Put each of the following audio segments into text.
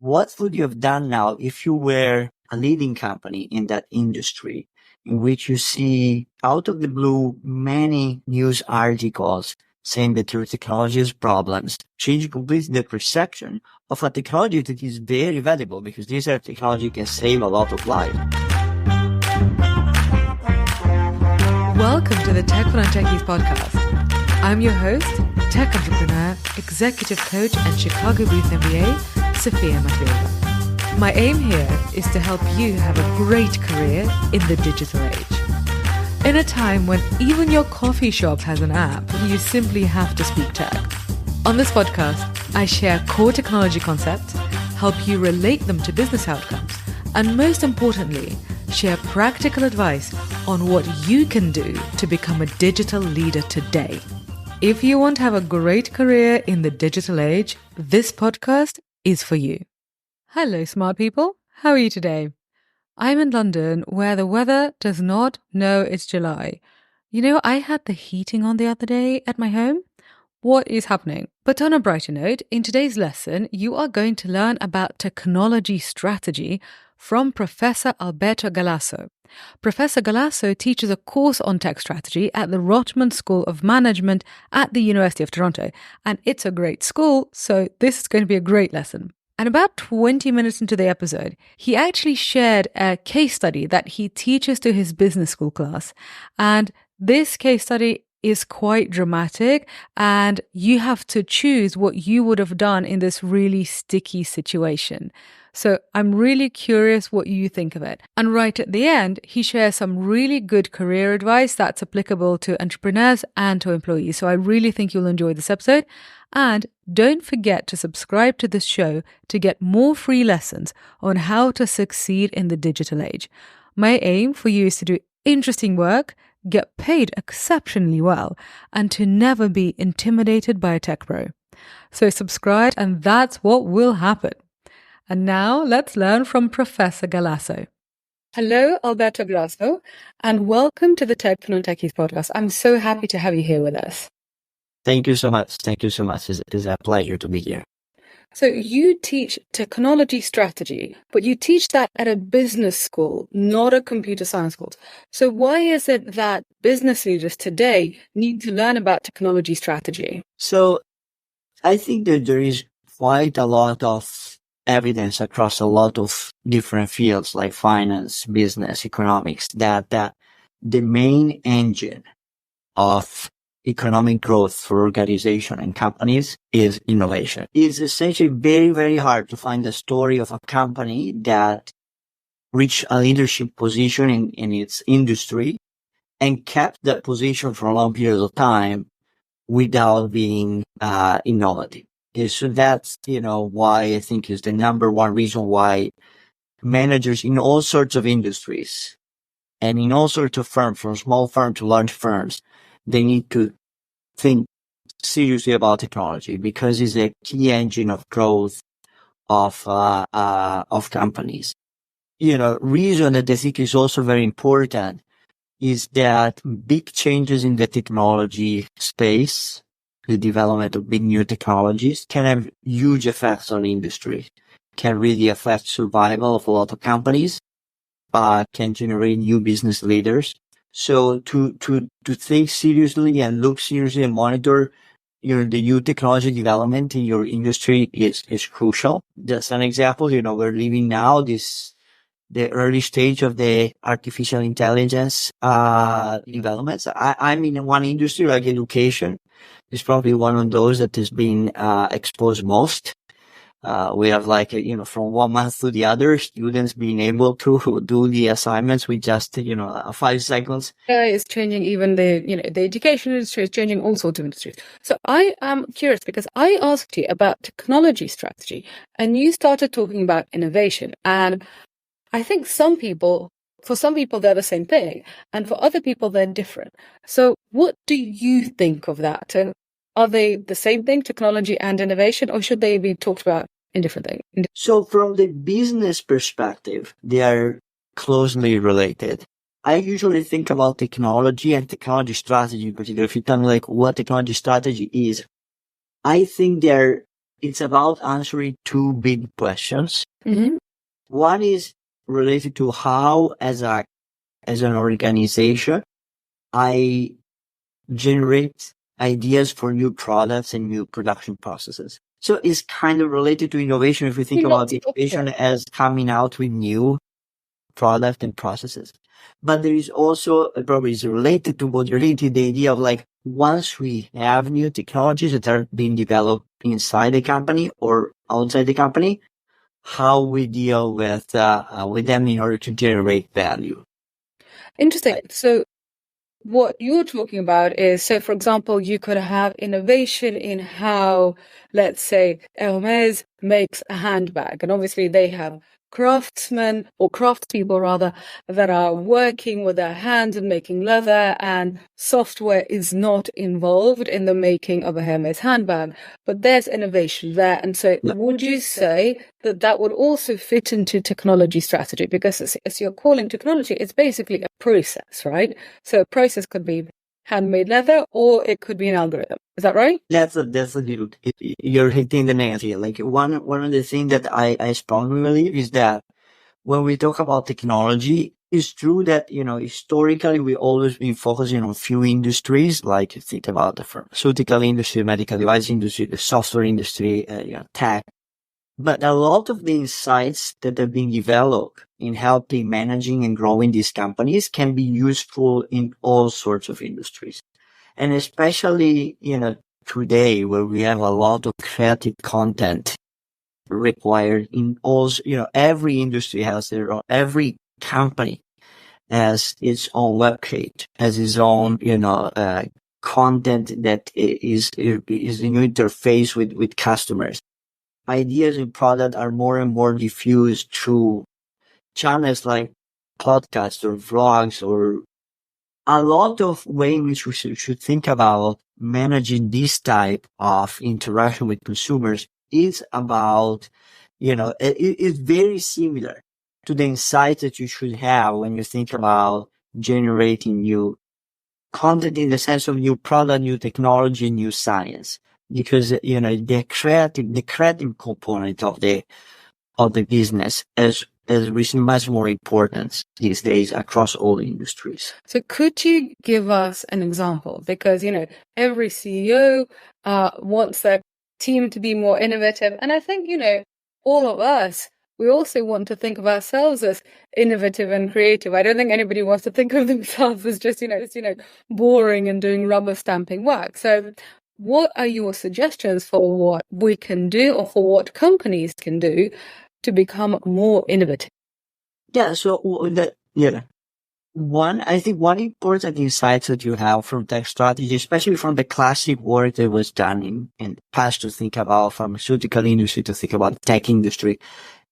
what would you have done now if you were a leading company in that industry in which you see out of the blue many news articles saying that your technology has problems, changing completely the perception of a technology that is very valuable because this technology can save a lot of lives. Welcome to the Tech for Non-Techies podcast. I'm your host, tech entrepreneur, executive coach, and Chicago Booth MBA, Sophia Matveeva. My aim here is to help you have a great career in the digital age. In a time when even your coffee shop has an app, you simply have to speak tech. On this podcast, I share core technology concepts, help you relate them to business outcomes, and most importantly, share practical advice on what you can do to become a digital leader today. If you want to have a great career in the digital age, this podcast is for you. Hello, smart people. How are you today? I'm in London, where the weather does not know it's July. You know, I had the heating on the other day at my home. What is happening? But on a brighter note, in today's lesson, you are going to learn about technology strategy from Professor Alberto Galasso. Professor Galasso teaches a course on tech strategy at the Rotman School of Management at the University of Toronto, and it's a great school, so this is going to be a great lesson. And about 20 minutes into the episode, he actually shared a case study that he teaches to his business school class. And this case study is quite dramatic, and you have to choose what you would have done in this really sticky situation. So I'm really curious what you think of it. And right at the end, he shares some really good career advice that's applicable to entrepreneurs and to employees. So I really think you'll enjoy this episode. And don't forget to subscribe to this show to get more free lessons on how to succeed in the digital age. My aim for you is to do interesting work, get paid exceptionally well, and to never be intimidated by a tech pro. So subscribe, and that's what will happen. And now let's learn from Professor Galasso. Hello, Alberto Galasso, and welcome to the Tech for Non-Techies podcast. I'm so happy to have you here with us. Thank you so much. Thank you so much. It's a pleasure to be here. So you teach technology strategy, but you teach that at a business school, not a computer science school. So why is it that business leaders today need to learn about technology strategy? So I think that there is quite a lot of evidence across a lot of different fields like finance, business, economics, that the main engine of economic growth for organizations and companies is innovation. It's essentially very, very hard to find a story of a company that reached a leadership position in its industry and kept that position for a long period of time without being innovative. So that's, why I think is the number one reason why managers in all sorts of industries and in all sorts of firms, from small firms to large firms, they need to think seriously about technology because it's a key engine of growth of companies. Reason that I think is also very important is that big changes in the technology space, the development of big new technologies, can have huge effects on the industry, can really affect survival of a lot of companies, can generate new business leaders. So to think seriously and look seriously and monitor the new technology development in your industry is crucial. Just an example, we're living now the early stage of the artificial intelligence developments. I'm in one industry like education. It's probably one of those that has been exposed most. We have from 1 month to the other, students being able to do the assignments with just, 5 seconds. It's changing even the education industry, is changing all sorts of industries. So I am curious because I asked you about technology strategy and you started talking about innovation. And I think for some people, they're the same thing. And for other people, they're different. So what do you think of that? And are they the same thing, technology and innovation, or should they be talked about in different things? So from the business perspective, they are closely related. I usually think about technology and technology strategy, particularly if you tell me what technology strategy is. I think they're it's about answering two big questions. Mm-hmm. One is related to how, as an organization, I generate ideas for new products and new production processes. So it's kind of related to innovation if we think about innovation as coming out with new product and processes. But there is also probably is related to modernity, the idea of like once we have new technologies that are being developed inside the company or outside the company, how we deal with them in order to generate value. Interesting. So what you're talking about is, so for example, you could have innovation in how, let's say, Hermes makes a handbag. And obviously they have craftsmen or craftspeople rather that are working with their hands and making leather, and software is not involved in the making of a Hermes handbag, but there's innovation there. And so would you say that that would also fit into technology strategy? Because as you're calling technology, it's basically a process, right? So a process could be handmade leather or it could be an algorithm. Is that right? That's a good. You're hitting the nail here. Like one of the things that I strongly believe is that when we talk about technology, it's true that, historically we always been focusing on few industries, like you think about the pharmaceutical industry, medical device industry, the software industry, tech. But a lot of the insights that have been developed in helping managing and growing these companies can be useful in all sorts of industries. And especially, today where we have a lot of creative content required in all, every industry has their own, every company has its own web page, has its own, content that is the new interface with customers. Ideas and product are more and more diffused through channels like podcasts or vlogs or a lot of ways in which we should think about managing this type of interaction with consumers is about, it's very similar to the insights that you should have when you think about generating new content in the sense of new product, new technology, new science. Because, the creative component of the business has risen much more importance these days across all industries. So could you give us an example? Because, every CEO wants their team to be more innovative. And I think, all of us, we also want to think of ourselves as innovative and creative. I don't think anybody wants to think of themselves as just boring and doing rubber stamping work. So what are your suggestions for what we can do or for what companies can do to become more innovative? Yeah, so I think one important insight that you have from tech strategy, especially from the classic work that was done in the past to think about pharmaceutical industry, to think about tech industry,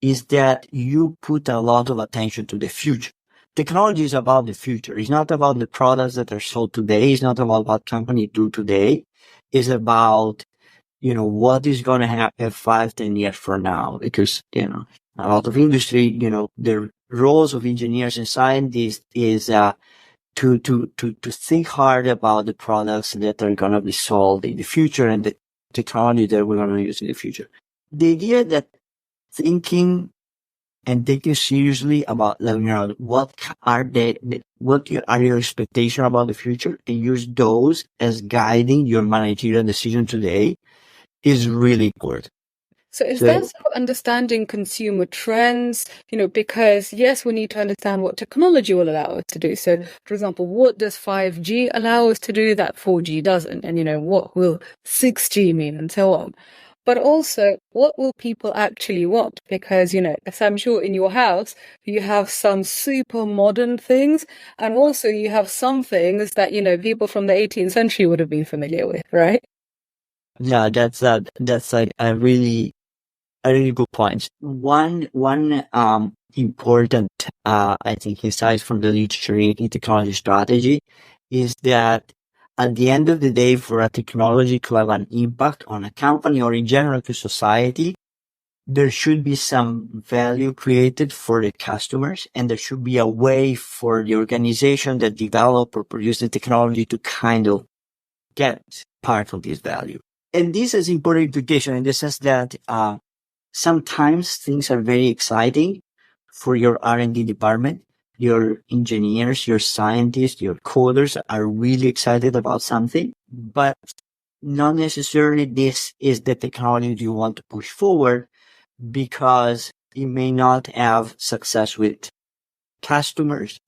is that you put a lot of attention to the future. Technology is about the future. It's not about the products that are sold today. It's not about what companies do today. It's about, what is going to happen 5-10 years from now. Because, a lot of industry, the roles of engineers and scientists is to think hard about the products that are going to be sold in the future and the technology that we're going to use in the future. The idea that thinking and taking seriously about, what are your expectations about the future, and use those as guiding your managerial decision today is really important. So is that sort of understanding consumer trends, because yes, we need to understand what technology will allow us to do. So for example, what does 5G allow us to do that 4G doesn't? And, what will 6G mean and so on? But also, what will people actually want? Because, as I'm sure in your house, you have some super modern things, and also you have some things that, people from the 18th century would have been familiar with, right? Yeah, that's a really good point. One important, I think, insight from the literature in technology strategy is that at the end of the day, for a technology to have an impact on a company or in general to society, there should be some value created for the customers, and there should be a way for the organization that develop or produce the technology to kind of get part of this value. And this is important implication in the sense that sometimes things are very exciting for your R&D department. Your engineers, your scientists, your coders are really excited about something, but not necessarily this is the technology you want to push forward because you may not have success with customers.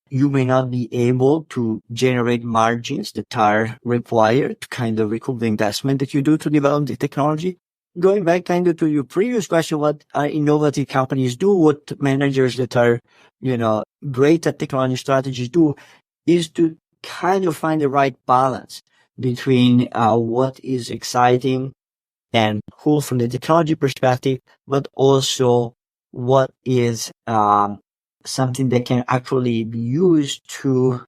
You may not be able to generate margins that are required to kind of recoup the investment that you do to develop the technology. Going back kind of to your previous question, what innovative companies do, what managers that are, great at technology strategies do is to kind of find the right balance between what is exciting and cool from the technology perspective, but also what is something that can actually be used to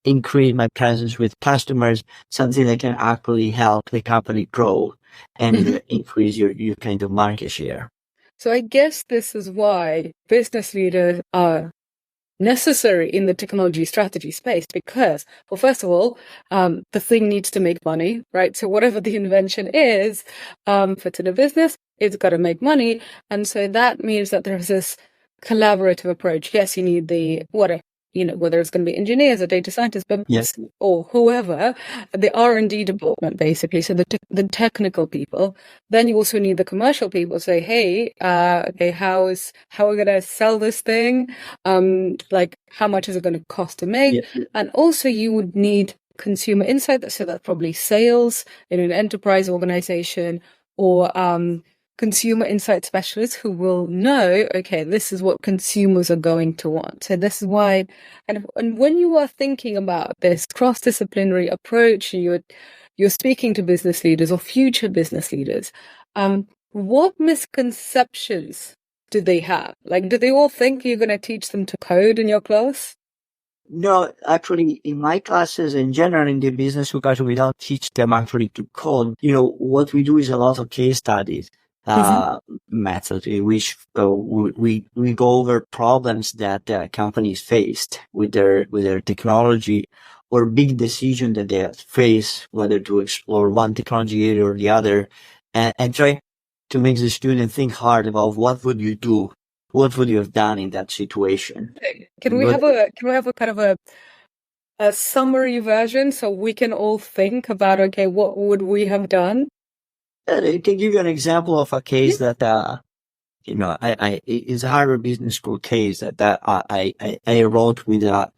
increase my presence with customers, something that can actually help the company grow and increase your kind of market share. So I guess this is why business leaders are necessary in the technology strategy space because, well, first of all, the thing needs to make money, right? So whatever the invention is, for to the business, it's got to make money. And so that means that there's this collaborative approach. Yes, you need whether it's going to be engineers or data scientists, but Yes. or whoever, the R&D department, basically. So the technical people. Then you also need the commercial people. Say, hey, okay, how are we going to sell this thing? Like how much is it going to cost to make? Yeah. And also you would need consumer insight. So that's probably sales in an enterprise organization or consumer insight specialists who will know, okay, this is what consumers are going to want. So this is why, and when you are thinking about this cross-disciplinary approach, you're speaking to business leaders or future business leaders, what misconceptions do they have? Like, do they all think you're going to teach them to code in your class? No, actually, in my classes in general, in the business class, we don't teach them actually to code. What we do is a lot of case studies. Methods in which we go over problems that companies faced with their technology or big decision that they face, whether to explore one technology area or the other, and try to make the student think hard about what would you do, what would you have done in that situation. Can we have a kind of a summary version so we can all think about, okay, what would we have done? I can give you an example of a case that, it's a Harvard Business School case that I wrote with a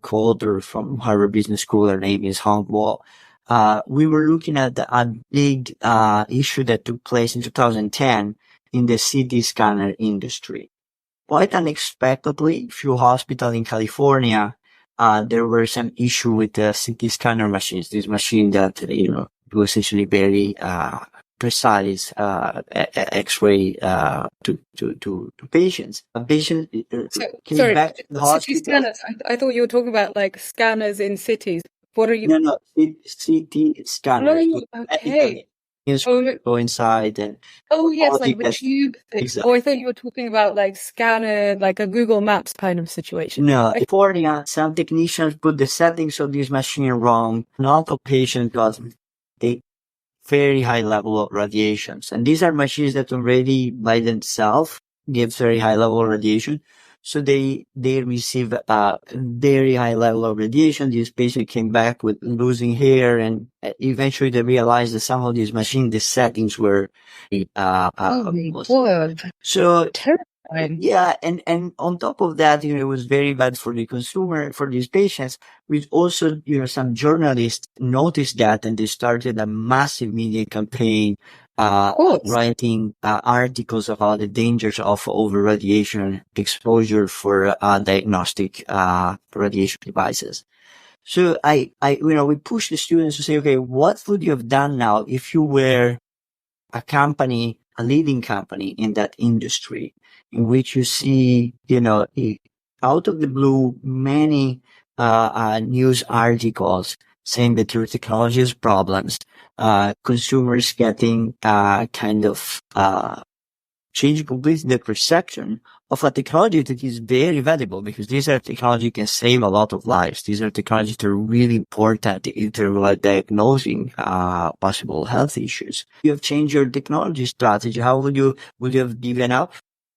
co-author from Harvard Business School. Her name is Hong Guo. We were looking at a big issue that took place in 2010 in the CT scanner industry. Quite unexpectedly, few hospitals in California, there were some issue with the CT scanner machines. This machine that, do essentially very precise X-ray to patients. A patient came back to the hospital. Scanners. I thought you were talking about like scanners in cities. What are you? No, CT scanners. No, okay. Go inside and yes, like the tube thing. Exactly. Or I thought you were talking about like scanner, like a Google Maps kind of situation. No, California, some technicians put the settings of this machine wrong. Not a patient got a very high level of radiations. And these are machines that already by themselves give very high level of radiation. So they receive a very high level of radiation. This patient came back with losing hair, and eventually they realized that some of these machines, the settings were so terrifying. Yeah, and on top of that, it was very bad for the consumer, for these patients. Which also, some journalists noticed that, and they started a massive media campaign, writing articles about the dangers of over radiation exposure for diagnostic radiation devices. So we push the students to say, okay, what would you have done now if you were a company, a leading company in that industry, in which you see, out of the blue, many news articles saying that your technology has problems, consumers getting kind of changing completely the perception of a technology that is very valuable, because these are technology can save a lot of lives. These are technologies that are really important in terms of like diagnosing possible health issues. You have changed your technology strategy. How would you have given up,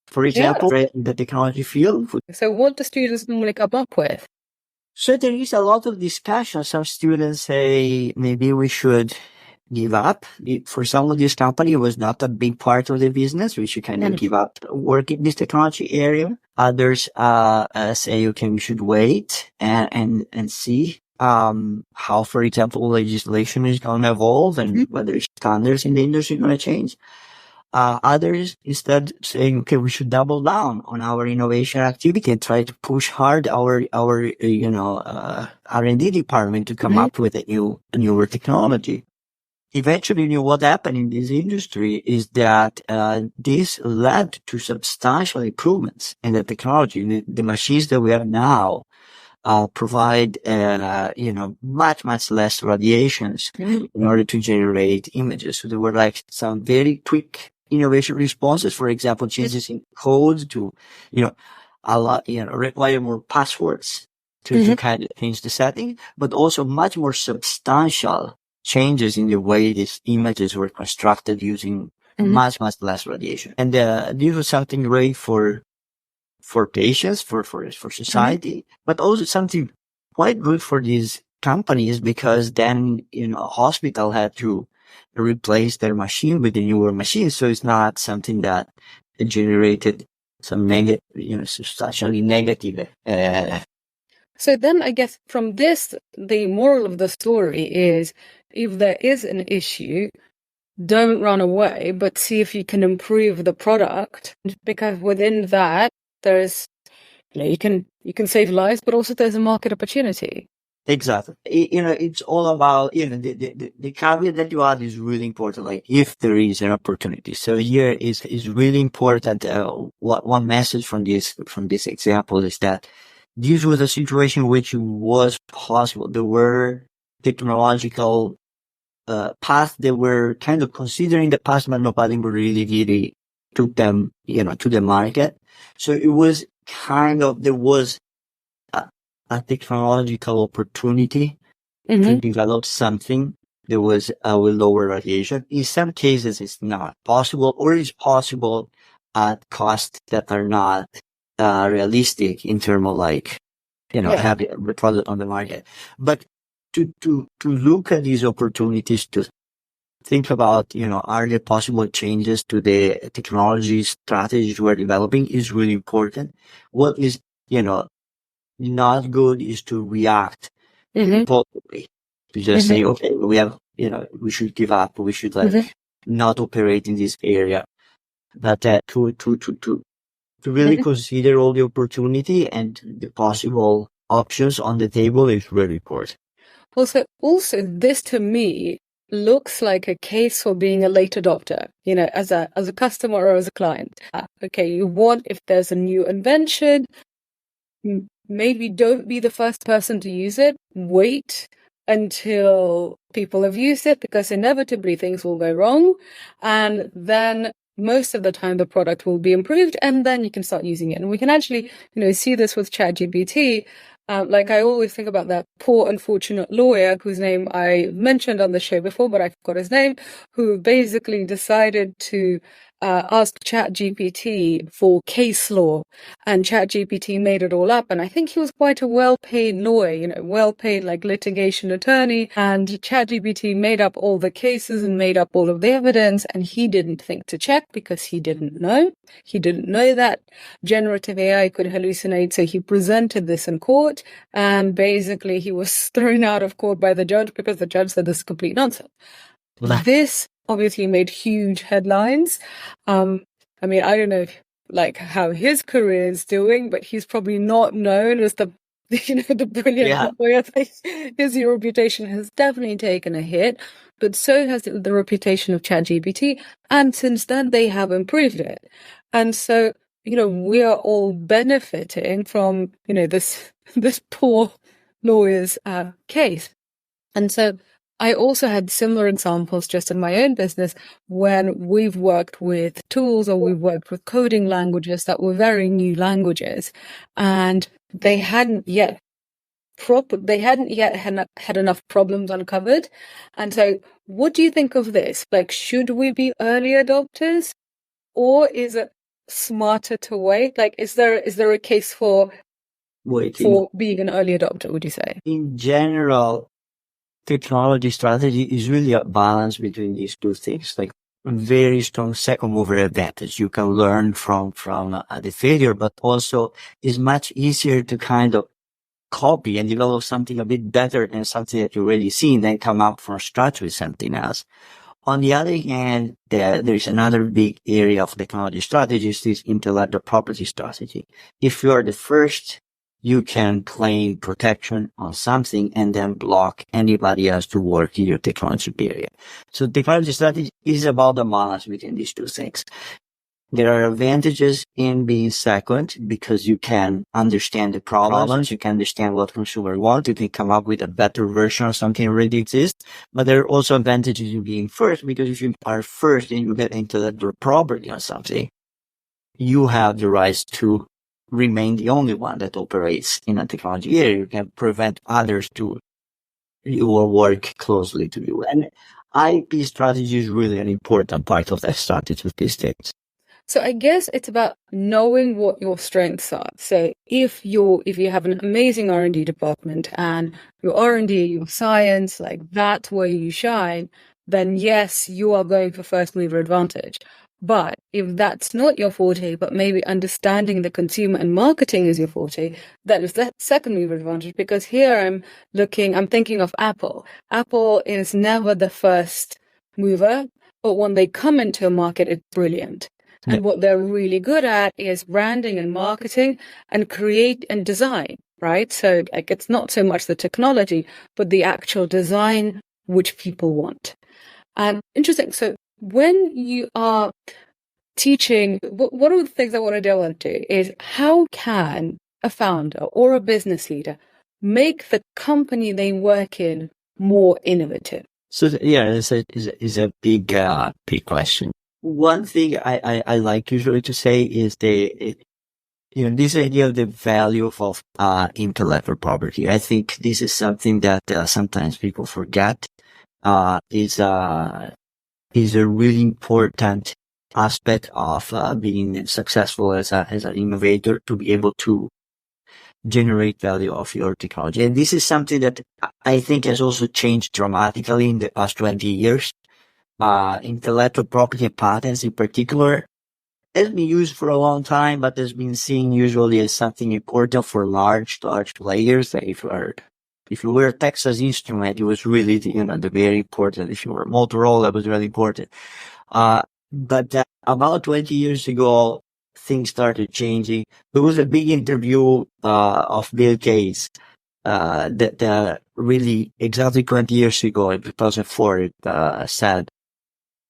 for example, in the technology field? So what do students normally come up with? So there is a lot of discussion. Some students say maybe we should give up. For some of this company, it was not a big part of the business. We should kind of give up work in this technology area. Others say, okay, we should wait and see how, for example, legislation is going to evolve and whether standards in the industry are going to change. Others instead saying, okay, we should double down on our innovation activity and try to push hard our R&D department to come up with a newer technology. Eventually, what happened in this industry is that this led to substantial improvements in the technology. The machines that we have now provide much less radiations in order to generate images. So there were like some very quick innovation responses. For example, changes in code to a lot require more passwords to kind of change the setting, but also much more substantial changes in the way these images were constructed using much less radiation. And this was something great for patients, for society, but also something quite good for these companies, because then, hospital had to replace their machine with a newer machine. So it's not something that generated some negative, substantially negative. So then I guess from this, the moral of the story is, if there is an issue, don't run away, but see if you can improve the product, because within that, there's, you can save lives, but also there's a market opportunity. Exactly. It's all about, the caveat that you add is really important. Like, if there is an opportunity. So here is really important. One message from this example is that this was a situation which was possible. There were technological paths that were kind of considering the past, but nobody really took them, to the market. So it was there was a technological opportunity to develop something that was with lower radiation. In some cases, it's not possible, or it's possible at costs that are not realistic in terms of having the product on the market. But to look at these opportunities, to think about, are there possible changes to the technology strategies we're developing, is really important. What is, not good is to react impulsively, to just say, okay, we have, we should give up, we should not operate in this area. But to really consider all the opportunity and the possible options on the table is really important. Also, this to me looks like a case for being a late adopter, as a customer or as a client. Okay, you want, if there's a new invention, maybe don't be the first person to use it. Wait until people have used it, because inevitably things will go wrong. And then most of the time the product will be improved, and then you can start using it. And we can actually, see this with ChatGPT. Like, I always think about that poor unfortunate lawyer whose name I mentioned on the show before, but I forgot his name, who basically decided to ask ChatGPT for case law, and ChatGPT made it all up. And I think he was quite a well-paid lawyer, well-paid like litigation attorney, and ChatGPT made up all the cases and made up all of the evidence, and he didn't think to check because he didn't know. He didn't know that generative AI could hallucinate, so he presented this in court, and basically he was thrown out of court by the judge because the judge said this is complete nonsense. This obviously made huge headlines. I don't know how his career is doing, but he's probably not known as the the brilliant lawyer. His reputation has definitely taken a hit, but so has the reputation of ChatGPT. And since then, they have improved it. And so, we are all benefiting from, this poor lawyer's case. And so I also had similar examples just in my own business when we've worked with tools or we've worked with coding languages that were very new languages, and they hadn't yet had enough problems uncovered. And so what do you think of this? Like, should we be early adopters, or is it smarter to wait? Like, is there a case for Waiting. being an early adopter, would you say? In general, technology strategy is really a balance between these two things. Like a very strong second mover advantage. You can learn from the failure, but also is much easier to kind of copy and develop something a bit better than something that you already seen, then come up from scratch with something else. On the other hand, there's another big area of technology strategies, this intellectual property strategy. If you are the first, you can claim protection on something and then block anybody else to work in your technology area. So technology strategy is about the balance between these two things. There are advantages in being second because you can understand the problems, you can understand what consumers want, you can come up with a better version of something that already exists. But there are also advantages in being first because if you are first and you get intellectual property on something, you have the rights to remain the only one that operates in a technology area. You can prevent others to work closely to you. And IP strategy is really an important part of that strategy these days. So I guess it's about knowing what your strengths are. So if you have an amazing R&D department and your R&D, your science, like that's where you shine, then yes, you are going for first mover advantage. But if that's not your forte, but maybe understanding the consumer and marketing is your forte, that is that second mover advantage. Because here I'm thinking of Apple. Apple is never the first mover, but when they come into a market, it's brilliant. And what they're really good at is branding and marketing and create and design, right? So like it's not so much the technology, but the actual design which people want. And interesting. So when you are teaching, one of the things I want to delve into is how can a founder or a business leader make the company they work in more innovative? So yeah, it's a big question. One thing I like usually to say is this idea of the value of intellectual property. I think this is something that sometimes people forget. Is a really important aspect of being successful as an innovator, to be able to generate value of your technology. And this is something that I think has also changed dramatically in the past 20 years. Intellectual property and patents in particular has been used for a long time, but has been seen usually as something important for large players. If you were a Texas Instrument, it was really the very important. If you were Motorola, it was really important. But about 20 years ago, things started changing. There was a big interview of Bill Gates that really exactly 20 years ago, in 2004, said,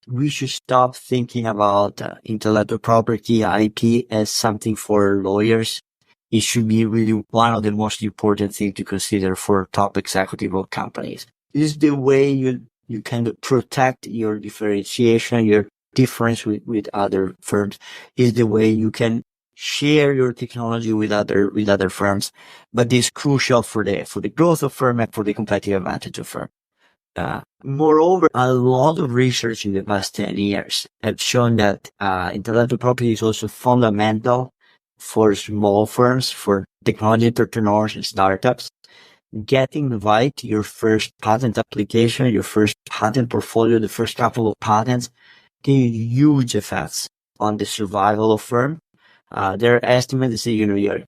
we should stop thinking about intellectual property, IP, as something for lawyers. It should be really one of the most important things to consider for top executive of companies. This is the way you kind of protect your differentiation, your difference with other firms. Is the way you can share your technology with other firms. But it's crucial for the growth of firm and for the competitive advantage of firm. Moreover, a lot of research in the past 10 years have shown that intellectual property is also fundamental for small firms, for technology entrepreneurs and startups. Getting right your first patent application, your first patent portfolio, the first couple of patents, can have huge effects on the survival of firm. There are estimates that say, you're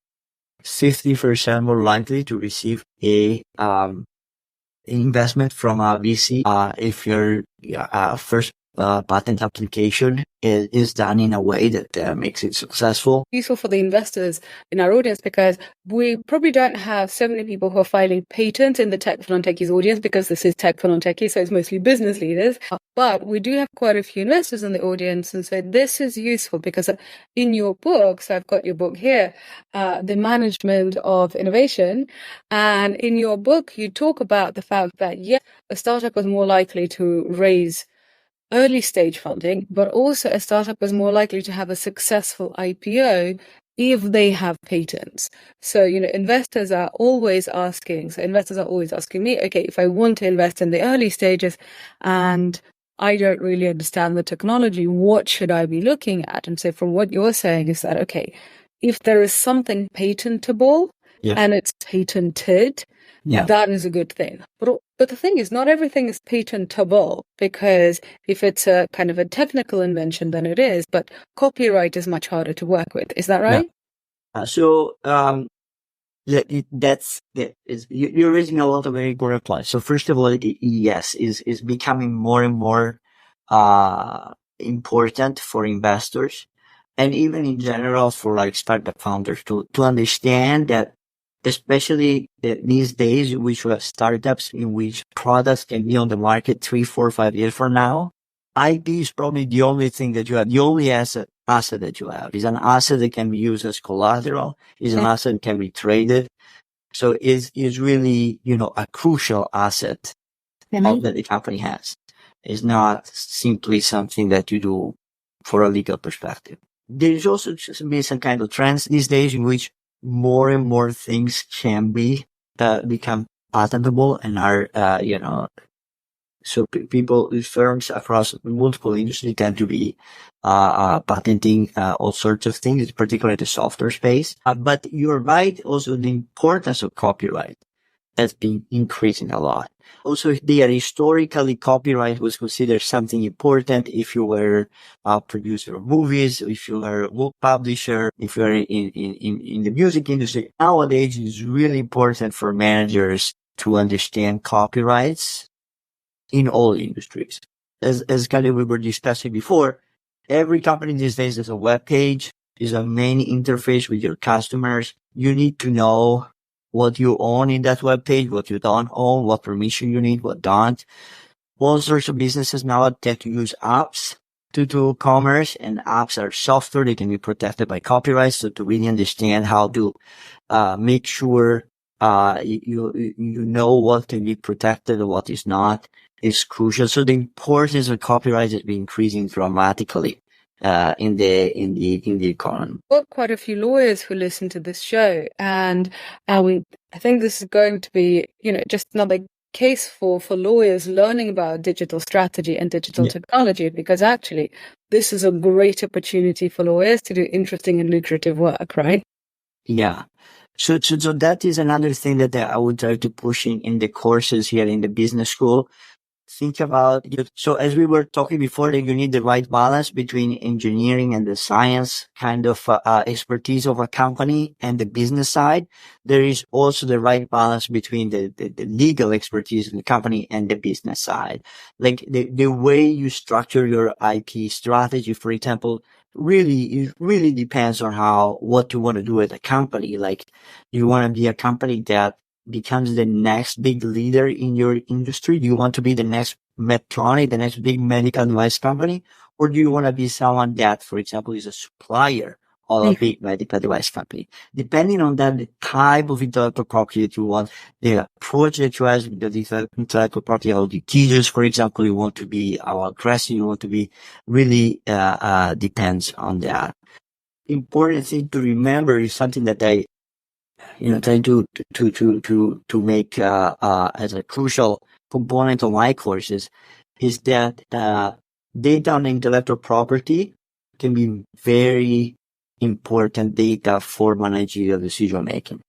50% more likely to receive a investment from a VC if your first patent application is done in a way that makes it successful. Useful for the investors in our audience, because we probably don't have so many people who are filing patents in the Tech for Non-Techies audience, because this is Tech for Non-Techies, so it's mostly business leaders. But we do have quite a few investors in the audience, and so this is useful because in your book, so I've got your book here, The Management of Innovation, and in your book you talk about the fact that, yes, a startup was more likely to raise early stage funding, but also a startup is more likely to have a successful IPO if they have patents. So, investors are always asking me, okay, if I want to invest in the early stages and I don't really understand the technology, what should I be looking at? And so from what you're saying is that, okay, if there is something patentable and it's patented, that is a good thing. But the thing is, not everything is patentable, because if it's a kind of a technical invention, then it is. But copyright is much harder to work with. Is that right? You're raising a lot of very important points. So first of all, yes, is becoming more and more important for investors, and even in general for like startup founders to understand that, especially these days, in which we have startups in which products can be on the market 3, 4, 5 years from now. IP is probably the only thing that you have, the only asset that you have. Is an asset that can be used as collateral, is an asset that can be traded. So is really, a crucial asset that the company has. It's not simply something that you do for a legal perspective. There's also just been some kind of trends these days in which more and more things can become patentable and are, so firms across multiple industries tend to be patenting all sorts of things, particularly the software space. But you're right, also the importance of copyright has been increasing a lot. Also, historically, copyright was considered something important if you were a producer of movies, if you were a book publisher, if you were in the music industry. Nowadays, it's really important for managers to understand copyrights in all industries. As kind of we were discussing before, every company these days has a web page, is a main interface with your customers. You need to know what you own in that web page, what you don't own, what permission you need, what don't. All sorts of businesses now tend to use apps to do commerce, and apps are software. They can be protected by copyright. So to really understand how to make sure you know what can be protected and what is not is crucial. So the importance of copyright has been increasing dramatically in the economy. We've got quite a few lawyers who listen to this show, and I think this is going to be, just another case for lawyers learning about digital strategy and digital technology, because actually this is a great opportunity for lawyers to do interesting and lucrative work, right? Yeah. So that is another thing that I would try to push in the courses here in the business school. Think about so as we were talking before, that you need the right balance between engineering and the science kind of expertise of a company and the business side. There is also the right balance between the legal expertise of the company and the business side. Like the way you structure your IP strategy, for example, it really depends on what you want to do at a company. Like, you want to be a company that becomes the next big leader in your industry? Do you want to be the next Medtronic, the next big medical device company? Or do you want to be someone that, for example, is a supplier of a big medical device company? Depending on that, the type of intellectual property that you want, the approach that you have with the intellectual property, how the teachers, for example, you want to be, how aggressive you want to be, really depends on that. Important thing to remember is something that I try to make as a crucial component of my courses, is that data on intellectual property can be very important data for managerial decision making.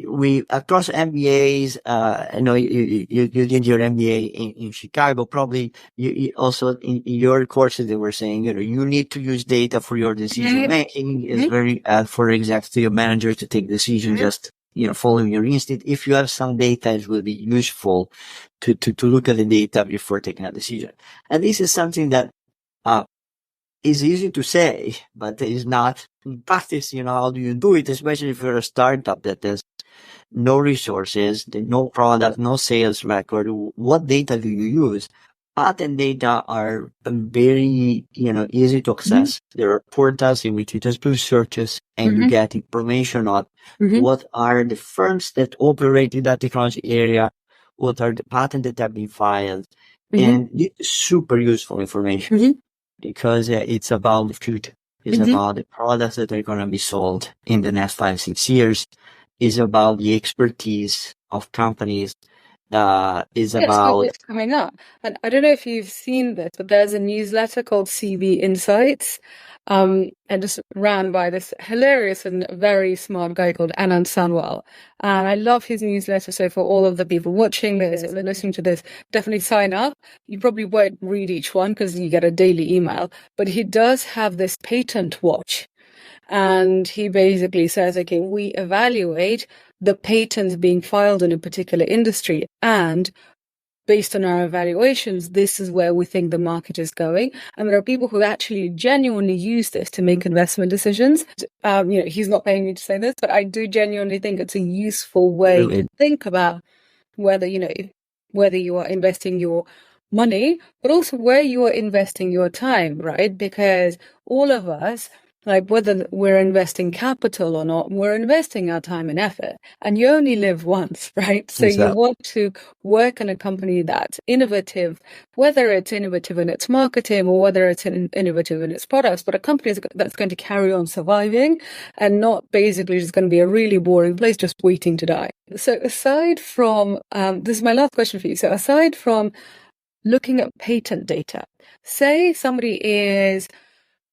We across MBAs, I know you did your MBA in Chicago. Probably you also in your courses they were saying you need to use data for your decision making. Is very for executive managers to take decisions just following your instinct. If you have some data, it will be useful to look at the data before taking a decision. And this is something that is easy to say, but is not in practice. How do you do it? Especially if you're a startup that has no resources, no product, no sales record. What data do you use? Patent data are very, easy to access. There are portals in which you just do searches and you get information on what are the firms that operate in that technology area, what are the patents that have been filed, and it's super useful information because it's about the future. It's about the products that are going to be sold in the next 5-6 years. Is about the expertise of companies. Is about what's coming up. And I don't know if you've seen this, but there's a newsletter called CV Insights, and just ran by this hilarious and very smart guy called Anand Sanwal. And I love his newsletter. So for all of the people watching this, if they're listening to this, definitely sign up. You probably won't read each one because you get a daily email, but he does have this patent watch. And he basically says, okay, we evaluate the patents being filed in a particular industry, and based on our evaluations, this is where we think the market is going. And there are people who actually genuinely use this to make investment decisions. He's not paying me to say this, but I do genuinely think it's a useful way to think about whether you are investing your money, but also where you are investing your time, right? Because all of us, like whether we're investing capital or not, we're investing our time and effort, and you only live once, right? So you want to work in a company that's innovative, whether it's innovative in its marketing or whether it's innovative in its products, but a company that's going to carry on surviving and not basically just going to be a really boring place just waiting to die. So aside from, this is my last question for you. So aside from looking at patent data, say somebody is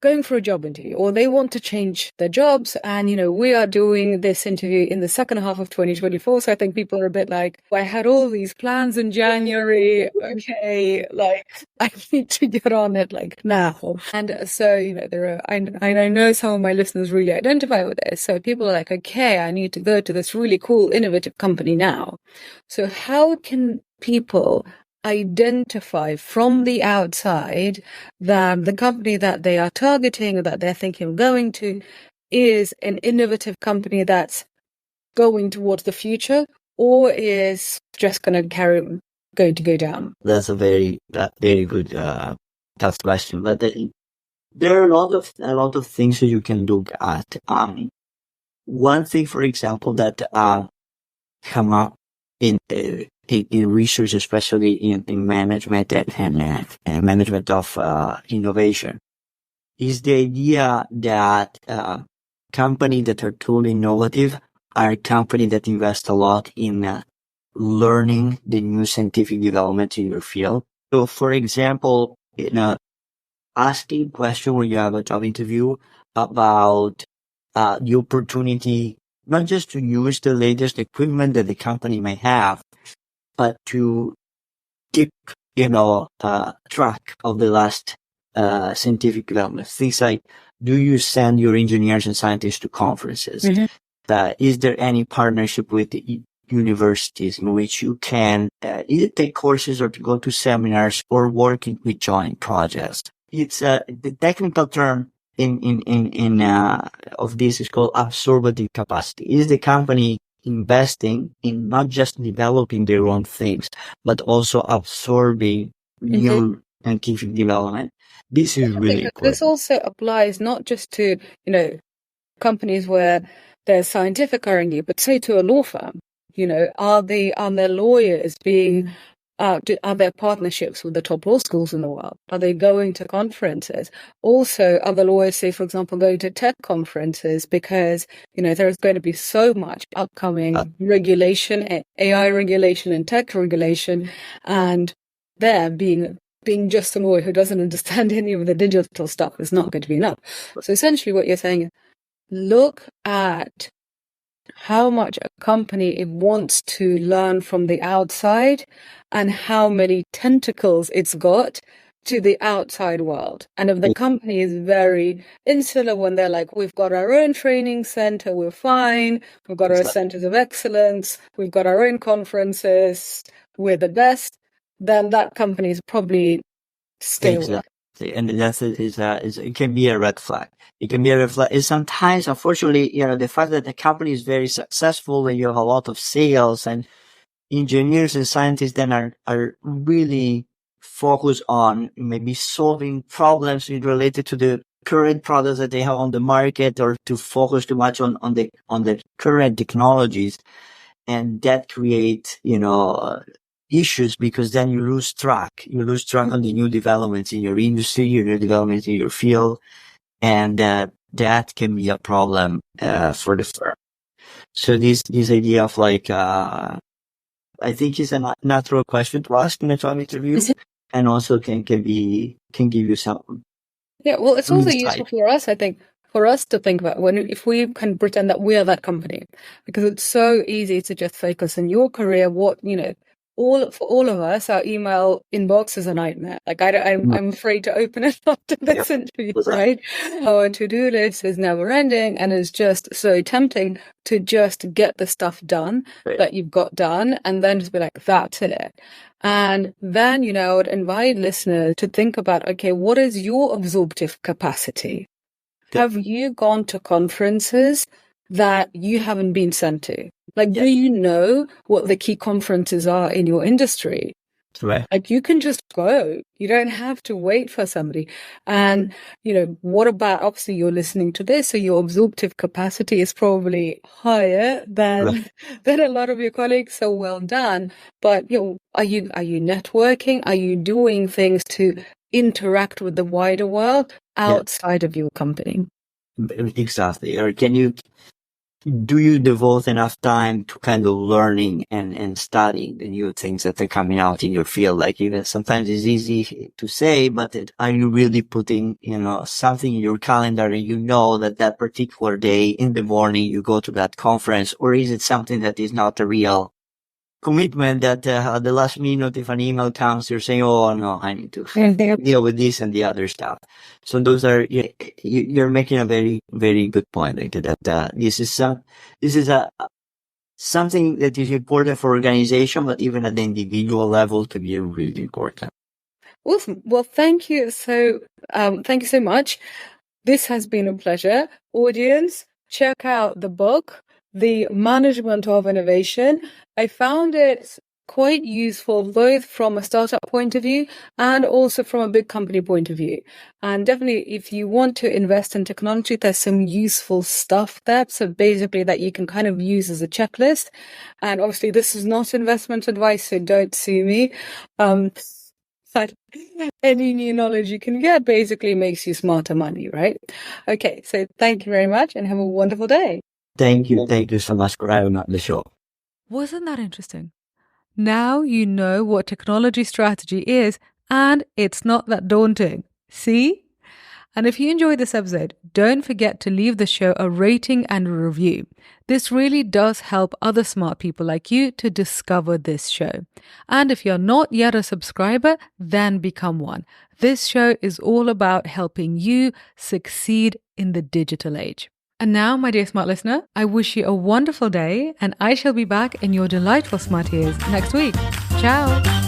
going for a job interview, or they want to change their jobs. And, we are doing this interview in the second half of 2024. So I think people are a bit like, I had all these plans in January. Okay, I need to get on it now. And so, I know some of my listeners really identify with this. So people are like, okay, I need to go to this really cool, innovative company now. So how can people identify from the outside that the company that they are targeting or that they're thinking of going to is an innovative company that's going towards the future, or is just going to go down? That's a very good tough question, but there are a lot of things that you can look at. One thing, for example, that come up in research, especially in management and management of innovation, is the idea that companies that are truly innovative are companies that invest a lot in learning the new scientific development in your field. So, for example, asking a question when you have a job interview about the opportunity not just to use the latest equipment that the company may have, but to keep, track of the last scientific developments. Things like, do you send your engineers and scientists to conferences? Is there any partnership with the universities in which you can either take courses or to go to seminars or working with joint projects? It's the technical term of this is called absorptive capacity. Is the company investing in not just developing their own things, but also absorbing new scientific development? This is really important. This also applies not just to, companies where there's scientific R&D, but say to a law firm, are their lawyers being are there partnerships with the top law schools in the world? Are they going to conferences? Also, are the lawyers, say, for example, going to tech conferences? Because, there's going to be so much upcoming regulation, AI regulation and tech regulation. And there being just a lawyer who doesn't understand any of the digital stuff is not going to be enough. So essentially what you're saying is look at how much a company wants to learn from the outside and how many tentacles it's got to the outside world. And if the company is very insular when they're like, we've got our own training center, we're fine, we've got our centers of excellence, we've got our own conferences, we're the best, then that company is probably stay away. Exactly. And that's it can be a red flag. It can be a red flag. And sometimes, unfortunately, the fact that the company is very successful and you have a lot of sales and engineers and scientists then are really focused on maybe solving problems related to the current products that they have on the market, or to focus too much on the current technologies. And that create, issues, because then you lose track. You lose track on the new developments in your industry, your new developments in your field. And that can be a problem for the firm. So this idea of I think it's a natural question to ask in a job interview, and also can give you some. Yeah, well, it's also useful for us, I think, for us to think about if we can pretend that we are that company, because it's so easy to just focus on your career. For all of us, our email inbox is a nightmare. I'm afraid to open it after this interview, right? Our to-do list is never ending, and it's just so tempting to just get the stuff done that you've got done, and then just be like, that's it. And then, I would invite listeners to think about, okay, what is your absorptive capacity? Have you gone to conferences that you haven't been sent to? Do you know what the key conferences are in your industry? Right. You can just go. You don't have to wait for somebody. And, what about, obviously you're listening to this, so your absorptive capacity is probably higher than a lot of your colleagues. So well done. But, are you networking? Are you doing things to interact with the wider world outside of your company? Exactly. Or do you devote enough time to kind of learning and studying the new things that are coming out in your field? Even sometimes it's easy to say, but are you really putting, something in your calendar, and that particular day in the morning you go to that conference? Or is it something that is not a real commitment, that at the last minute, if an email comes, you're saying, oh no, I need to deal with this and the other stuff? So those are, you're making a very, very good point, that this is something that is important for organization, but even at the individual level to be really important. Awesome. Well, thank you so much. This has been a pleasure. Audience, check out the book, The Management of Innovation. I found it quite useful, both from a startup point of view and also from a big company point of view. And definitely, if you want to invest in technology, there's some useful stuff there. So basically that you can kind of use as a checklist. And obviously this is not investment advice, so don't sue me. But any new knowledge you can get basically makes you smarter money, right? Okay, so thank you very much and have a wonderful day. Thank you so much for having me on the show. Wasn't that interesting? Now you know what technology strategy is, and it's not that daunting. See? And if you enjoyed this episode, don't forget to leave the show a rating and a review. This really does help other smart people like you to discover this show. And if you're not yet a subscriber, then become one. This show is all about helping you succeed in the digital age. And now, my dear smart listener, I wish you a wonderful day, and I shall be back in your delightful smart ears next week. Ciao!